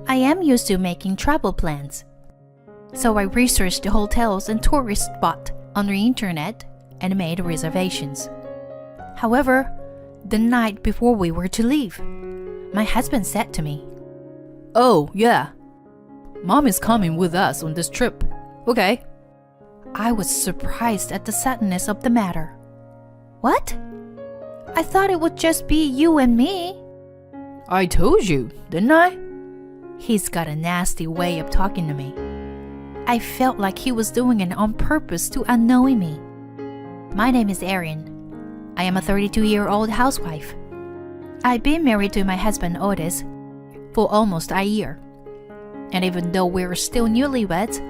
I am used to making travel plans. So I researched the hotels and tourist spots on the internet and made reservations. However, the night before we were to leave, my husband said to me, "Oh, yeah. Mom is coming with us on this trip. Okay." I was surprised at the suddenness of the matter. What? I thought it would just be you and me. "I told you, didn't I?" He's got a nasty way of talking to me. I felt like he was doing it on purpose to annoy me. My name is Erin. I am a 32-year-old housewife. I've been married to my husband Otis for almost a year. And even though we're still newlyweds,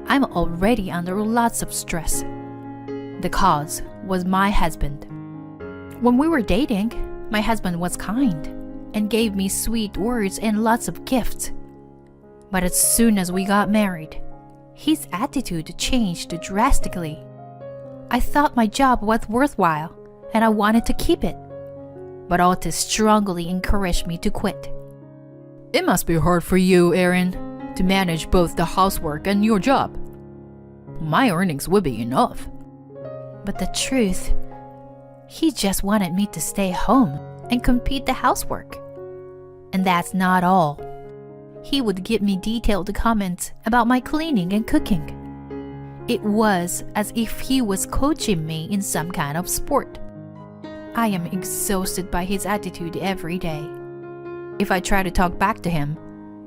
I'm already under lots of stress. The cause was my husband. When we were dating, my husband was kind and gave me sweet words and lots of gifts. But as soon as we got married, his attitude changed drastically. I thought my job was worthwhile and I wanted to keep it. But Otis strongly encouraged me to quit. "It must be hard for you, Erin, to manage both the housework and your job. My earnings would be enough." But the truth, he just wanted me to stay home and complete the housework. And that's not all. He would give me detailed comments about my cleaning and cooking. It was as if he was coaching me in some kind of sport. I am exhausted by his attitude every day. If I try to talk back to him,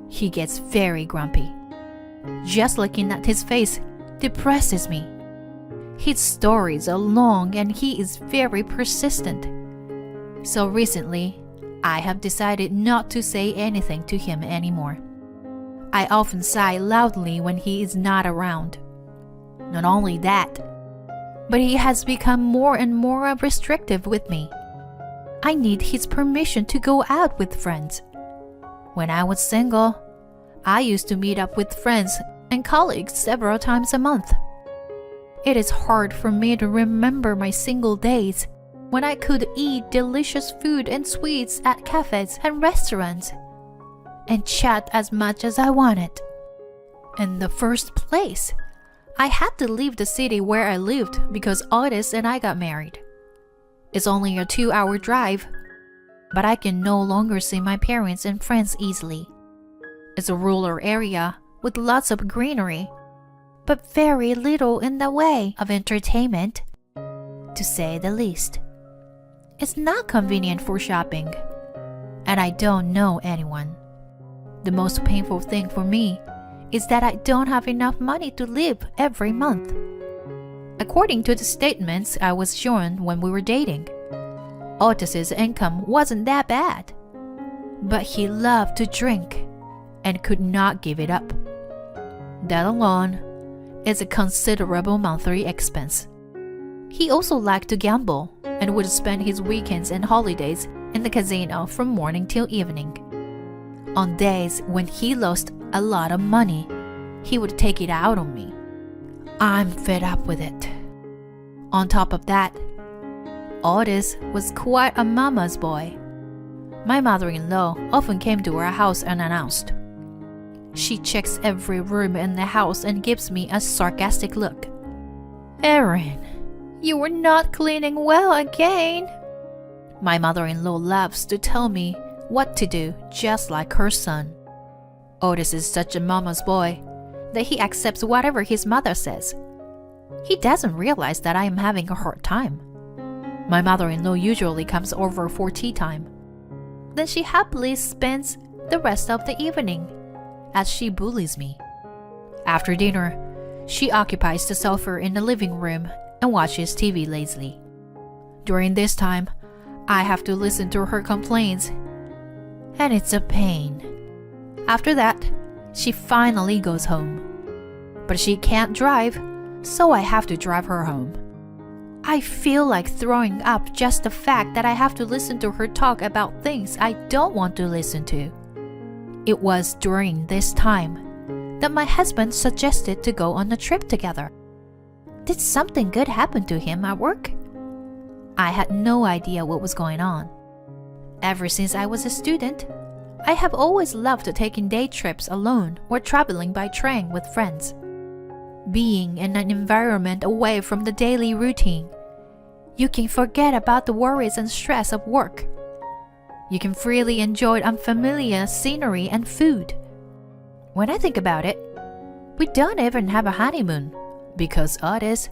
he gets very grumpy. Just looking at his face depresses me. His stories are long and he is very persistent. So recently, I have decided not to say anything to him anymore. I often sigh loudly when he is not around. Not only that, but he has become more and more restrictive with me. I need his permission to go out with friends. When I was single, I used to meet up with friends and colleagues several times a month. It is hard for me to remember my single days when I could eat delicious food and sweets at cafes and restaurants and chat as much as I wanted. In the first place, I had to leave the city where I lived because Otis and I got married. It's only a 2-hour drive, but I can no longer see my parents and friends easily. It's a rural area with lots of greenery, but very little in the way of entertainment, to say the least. It's not convenient for shopping, and I don't know anyone. The most painful thing for me is that I don't have enough money to live every month. According to the statements I was shown when we were dating, Otis's income wasn't that bad, but he loved to drink and could not give it up. That alone is a considerable monthly expense. He also liked to gamble and would spend his weekends and holidays in the casino from morning till evening. On days when he lost a lot of money, he would take it out on me. I'm fed up with it. On top of that, Otis was quite a mama's boy. My mother-in-law often came to our house unannounced. She checks every room in the house and gives me a sarcastic look. "Erin, you were not cleaning well again." My mother-in-law loves to tell me what to do, just like her son. Otis is such a mama's boy that he accepts whatever his mother says. He doesn't realize that I am having a hard time. My mother-in-law usually comes over for tea time. Then she happily spends the rest of the evening as she bullies me. After dinner, she occupies the sofa in the living room and watches TV lazily. During this time, I have to listen to her complaints, and it's a pain. After that, she finally goes home. But she can't drive, so I have to drive her home. I feel like throwing up just the fact that I have to listen to her talk about things I don't want to listen to. It was during this time that my husband suggested to go on a trip together. Did something good happen to him at work? I had no idea what was going on. Ever since I was a student, I have always loved taking day trips alone or traveling by train with friends. Being in an environment away from the daily routine, you can forget about the worries and stress of work. You can freely enjoy unfamiliar scenery and food. When I think about it, we don't even have a honeymoon because Otis,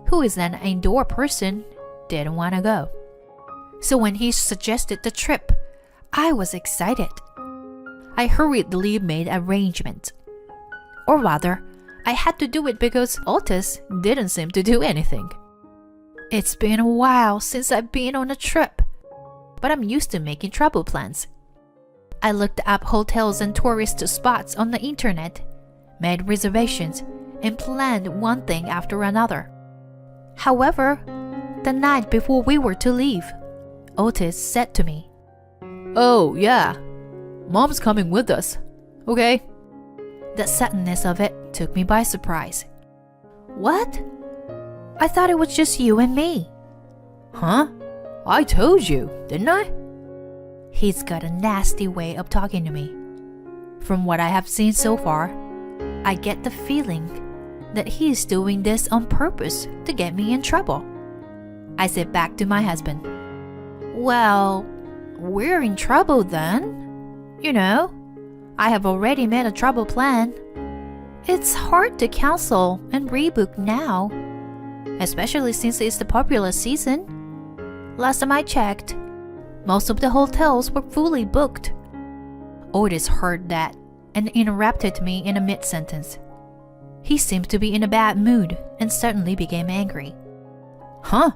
who is an indoor person, didn't want to go. So when he suggested the trip, I was excited. I hurriedly made arrangements. Or rather, I had to do it because Otis didn't seem to do anything. It's been a while since I've been on a trip, but I'm used to making travel plans. I looked up hotels and tourist spots on the internet, made reservations, and planned one thing after another. However, the night before we were to leave, Otis said to me, "Oh, yeah. Mom's coming with us. Okay?" The suddenness of it took me by surprise. What? I thought it was just you and me. Huh? I told you, didn't I? He's got a nasty way of talking to me. From what I have seen so far, I get the feeling that he's doing this on purpose to get me in trouble. I said back to my husband, "Well, we're in trouble then. You know, I have already made a travel plan. It's hard to cancel and rebook now, especially since it's the popular season. Last time I checked, most of the hotels were fully booked." Otis heard that and interrupted me in a mid-sentence. He seemed to be in a bad mood and suddenly became angry. Huh?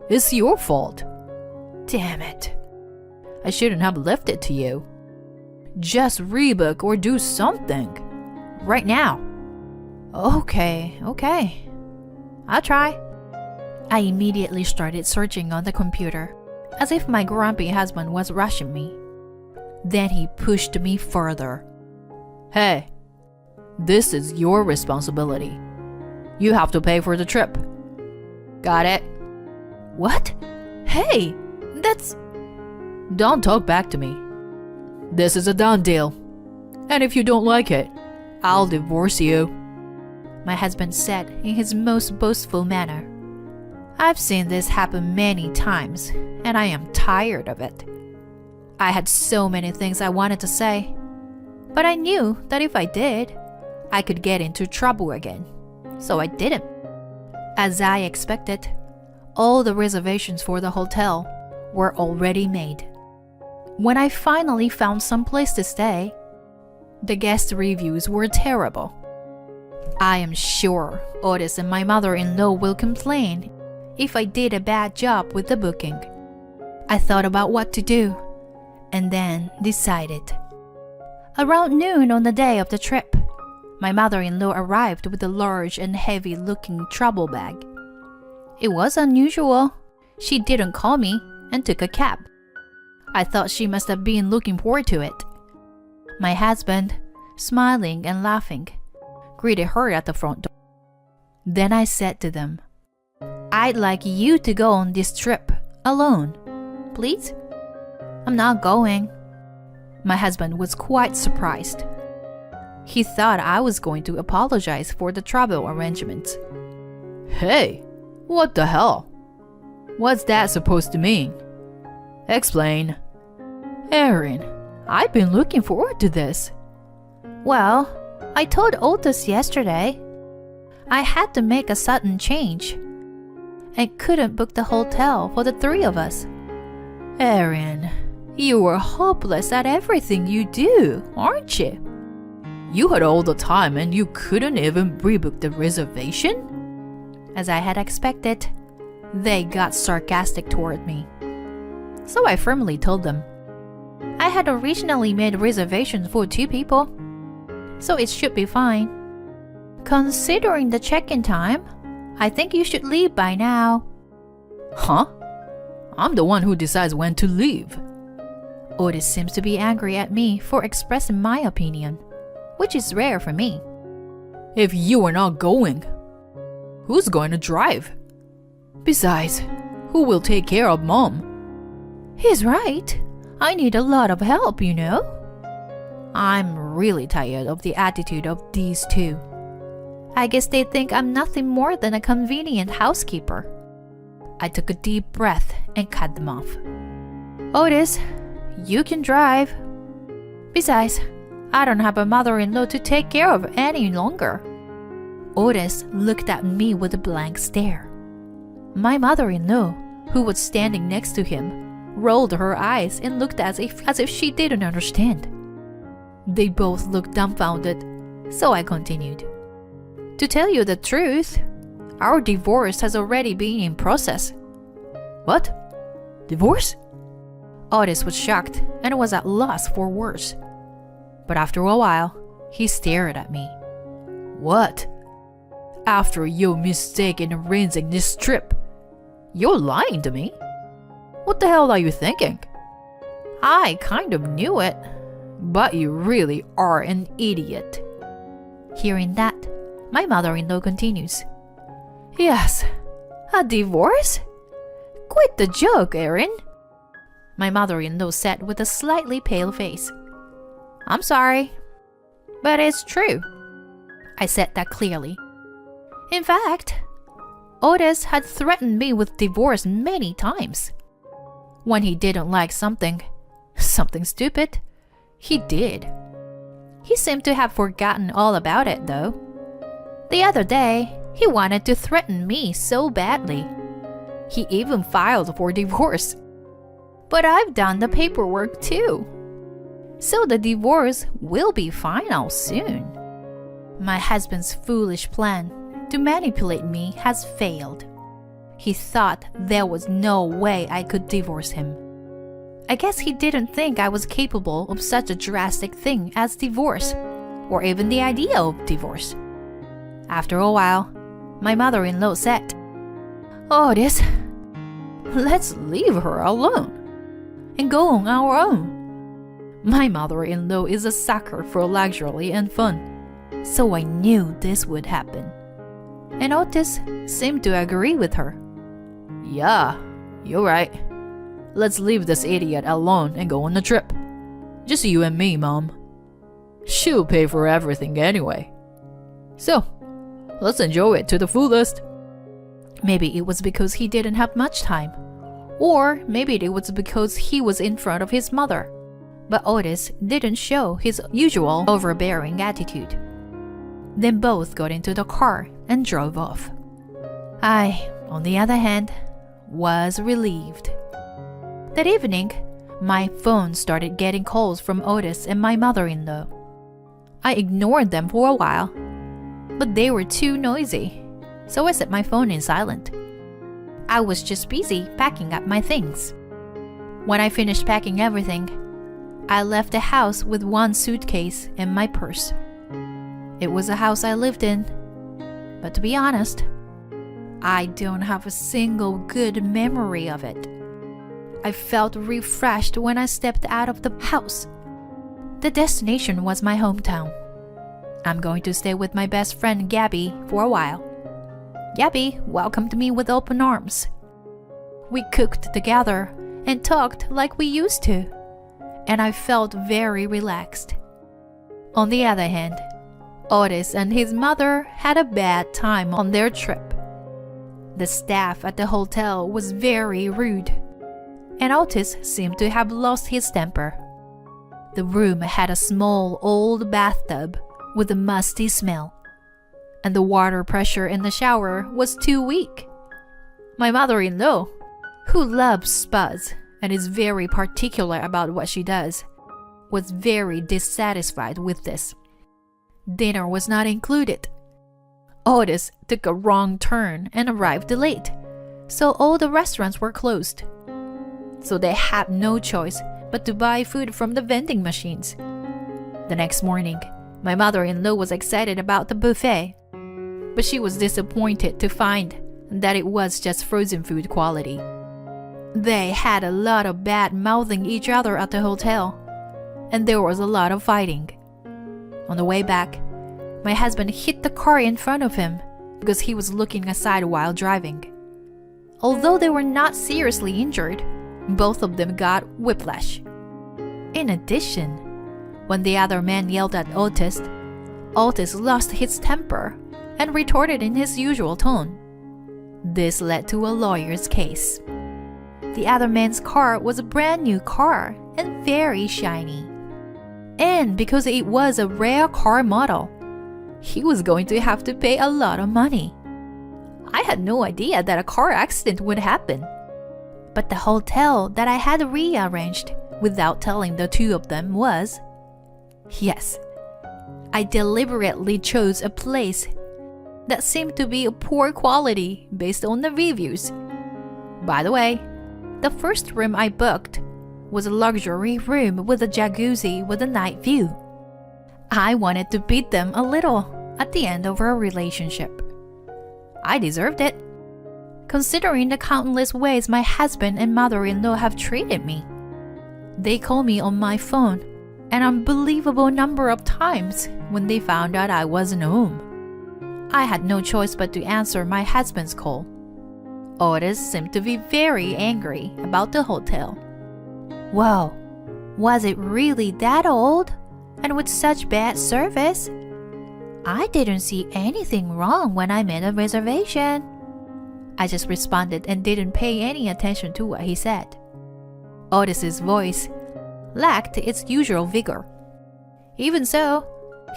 It's your fault. Damn it. I shouldn't have left it to you. Just rebook or do something. Right now. Okay. I'll try. I immediately started searching on the computer, as if my grumpy husband was rushing me. Then he pushed me further. Hey, this is your responsibility. You have to pay for the trip. Got it? What? Hey, that's... Don't talk back to me. This is a done deal. And if you don't like it, I'll divorce you. My husband said in his most boastful manner. I've seen this happen many times, and I am tired of it. I had so many things I wanted to say, but I knew that if I did, I could get into trouble again, so I didn't. As I expected, all the reservations for the hotel were already made. When I finally found some place to stay, the guest reviews were terrible. I am sure Otis and my mother-in-law will complain if I did a bad job with the booking. I thought about what to do, and then decided. Around noon on the day of the trip, my mother-in-law arrived with a large and heavy-looking travel bag. It was unusual. She didn't call me and took a cab. I thought she must have been looking forward to it. My husband, smiling and laughing, greeted her at the front door. Then I said to them, "I'd like you to go on this trip alone, please." "I'm not going." My husband was quite surprised. He thought I was going to apologize for the travel arrangements. Hey, what the hell? What's that supposed to mean? Explain. Erin, I've been looking forward to this. Well, I told Otis yesterday. I had to make a sudden change and couldn't book the hotel for the three of us. Erin, you are hopeless at everything you do, aren't you? You had all the time and you couldn't even rebook the reservation? As I had expected, they got sarcastic toward me. So I firmly told them, I had originally made reservations for 2 people, so it should be fine. Considering the check-in time, I think you should leave by now. Huh? I'm the one who decides when to leave. Otis seems to be angry at me for expressing my opinion, which is rare for me. If you are not going, who's going to drive? Besides, who will take care of Mom? He's right. I need a lot of help, you know. I'm really tired of the attitude of these two. I guess they think I'm nothing more than a convenient housekeeper. I took a deep breath and cut them off. Otis, you can drive. Besides, I don't have a mother-in-law to take care of any longer. Otis looked at me with a blank stare. My mother-in-law, who was standing next to him, rolled her eyes and looked as if she didn't understand. They both looked dumbfounded, so I continued. To tell you the truth, our divorce has already been in process. What? Divorce? Otis was shocked and was at loss for words. But after a while, he stared at me. What? After your mistake in arranging this trip, you're lying to me? What the hell are you thinking? I kind of knew it, but you really are an idiot. Hearing that, my mother-in-law continues. Yes, a divorce? Quit the joke, Erin. My mother-in-law said with a slightly pale face. I'm sorry, but it's true. I said that clearly. In fact, Otis had threatened me with divorce many times. When he didn't like something stupid, he did. He seemed to have forgotten all about it, though. The other day, he wanted to threaten me so badly. He even filed for divorce. But I've done the paperwork too. So the divorce will be final soon. My husband's foolish plan to manipulate me has failed. He thought there was no way I could divorce him. I guess he didn't think I was capable of such a drastic thing as divorce, or even the idea of divorce. After a while, my mother-in-law said, Otis, let's leave her alone and go on our own. My mother-in-law is a sucker for luxury and fun, so I knew this would happen. And Otis seemed to agree with her. Yeah, you're right. Let's leave this idiot alone and go on the trip. Just you and me, Mom. She'll pay for everything anyway. So, let's enjoy it to the fullest. Maybe it was because he didn't have much time. Or maybe it was because he was in front of his mother. But Otis didn't show his usual overbearing attitude. Then both got into the car and drove off. I, on the other hand, was relieved. That evening, my phone started getting calls from Otis and my mother-in-law. I ignored them for a while, but they were too noisy, so I set my phone in silent. I was just busy packing up my things. When I finished packing everything, I left the house with one suitcase and my purse. It was a house I lived in, but to be honest, I don't have a single good memory of it. I felt refreshed when I stepped out of the house. The destination was my hometown. I'm going to stay with my best friend Gabby for a while. Gabby welcomed me with open arms. We cooked together and talked like we used to, and I felt very relaxed. On the other hand, Otis and his mother had a bad time on their trip. The staff at the hotel was very rude, and Otis seemed to have lost his temper. The room had a small old bathtub with a musty smell, and the water pressure in the shower was too weak. My mother-in-law, who loves spas and is very particular about what she does, was very dissatisfied with this. Dinner was not included. Otis took a wrong turn and arrived late, so all the restaurants were closed. So they had no choice but to buy food from the vending machines. The next morning, my mother-in-law was excited about the buffet, but she was disappointed to find that it was just frozen food quality. They had a lot of bad-mouthing each other at the hotel, and there was a lot of fighting. On the way back, my husband hit the car in front of him because he was looking aside while driving. Although they were not seriously injured, both of them got whiplash. In addition, When the other man yelled at Otis, Otis lost his temper and retorted in his usual tone. This led to a lawyer's case. The other man's car was a brand new car and very shiny. And because it was a rare car model, he was going to have to pay a lot of money. I had no idea that a car accident would happen. But the hotel that I had rearranged without telling the two of them was... Yes, I deliberately chose a place that seemed to be of poor quality based on the reviews. By the way, the first room I booked was a luxury room with a jacuzzi with a night view. I wanted to beat them a little at the end of our relationship. I deserved it, considering the countless ways my husband and mother-in-law have treated me. They called me on my phone an unbelievable number of times when they found out I wasn't home. I had no choice but to answer my husband's call. Otis seemed to be very angry about the hotel. Whoa, was it really that old? And with such bad service? I didn't see anything wrong when I made a reservation. I just responded and didn't pay any attention to what he said. Otis's voice lacked its usual vigor. Even so,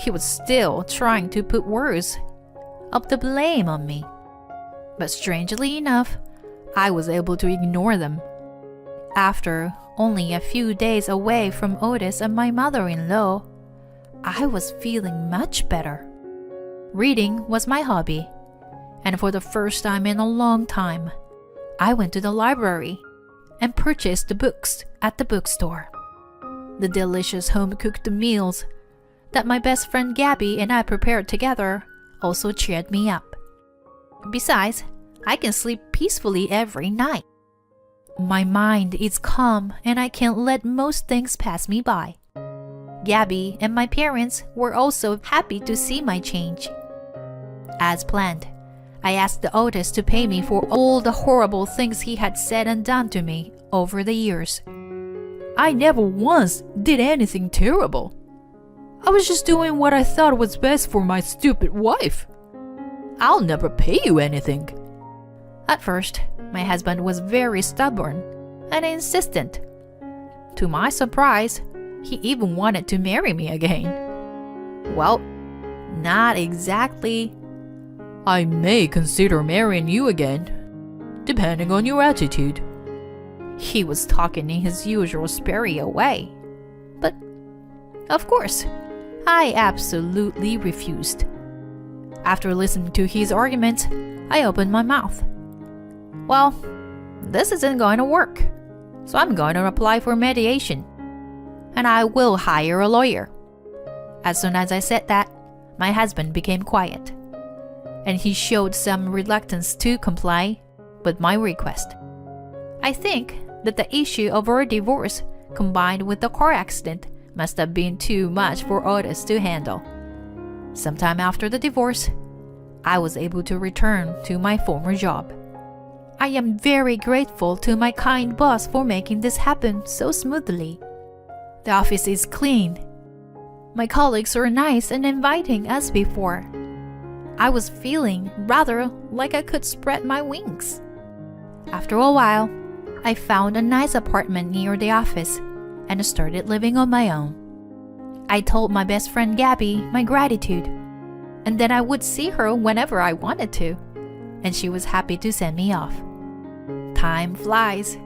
he was still trying to put words of the blame on me. But strangely enough, I was able to ignore them. After only a few days away from Otis and my mother-in-law, I was feeling much better. Reading was my hobby, and for the first time in a long time, I went to the library and purchased the books at the bookstore. The delicious home-cooked meals that my best friend Gabby and I prepared together also cheered me up. Besides, I can sleep peacefully every night. My mind is calm and I can't let most things pass me by. Gabby and my parents were also happy to see my change. As planned, I asked the Otis to pay me for all the horrible things he had said and done to me over the years. I never once did anything terrible. I was just doing what I thought was best for my stupid wife. I'll never pay you anything. At first, my husband was very stubborn and insistent. To my surprise, he even wanted to marry me again. Well, not exactly. I may consider marrying you again, depending on your attitude. He was talking in his usual spurious way. But, of course, I absolutely refused. After listening to his arguments, I opened my mouth. Well, this isn't going to work, so I'm going to apply for mediation. And I will hire a lawyer. As soon as I said that, my husband became quiet, and he showed some reluctance to comply with my request. I think that the issue of our divorce combined with the car accident must have been too much for Otis to handle. Sometime after the divorce, I was able to return to my former job. I am very grateful to my kind boss for making this happen so smoothly. The office is clean. My colleagues are nice and inviting as before. I was feeling rather like I could spread my wings. After a while, I found a nice apartment near the office and started living on my own. I told my best friend Gabby my gratitude, and then I would see her whenever I wanted to, and she was happy to send me off. Time flies.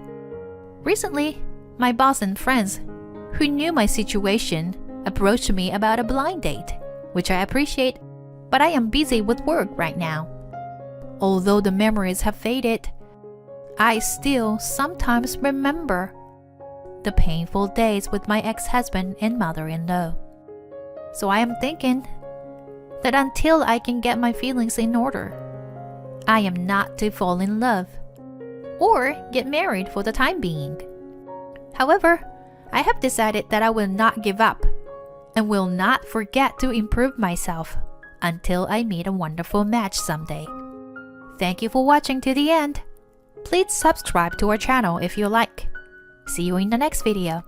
Recently, my boss and friends who knew my situation approached me about a blind date, which I appreciate, but I am busy with work right now. Although the memories have faded, I still sometimes remember the painful days with my ex-husband and mother-in-law. So I am thinking that until I can get my feelings in order, I am not to fall in love or get married for the time being. However, I have decided that I will not give up and will not forget to improve myself until I meet a wonderful match someday. Thank you for watching to the end. Please subscribe to our channel if you like. See you in the next video.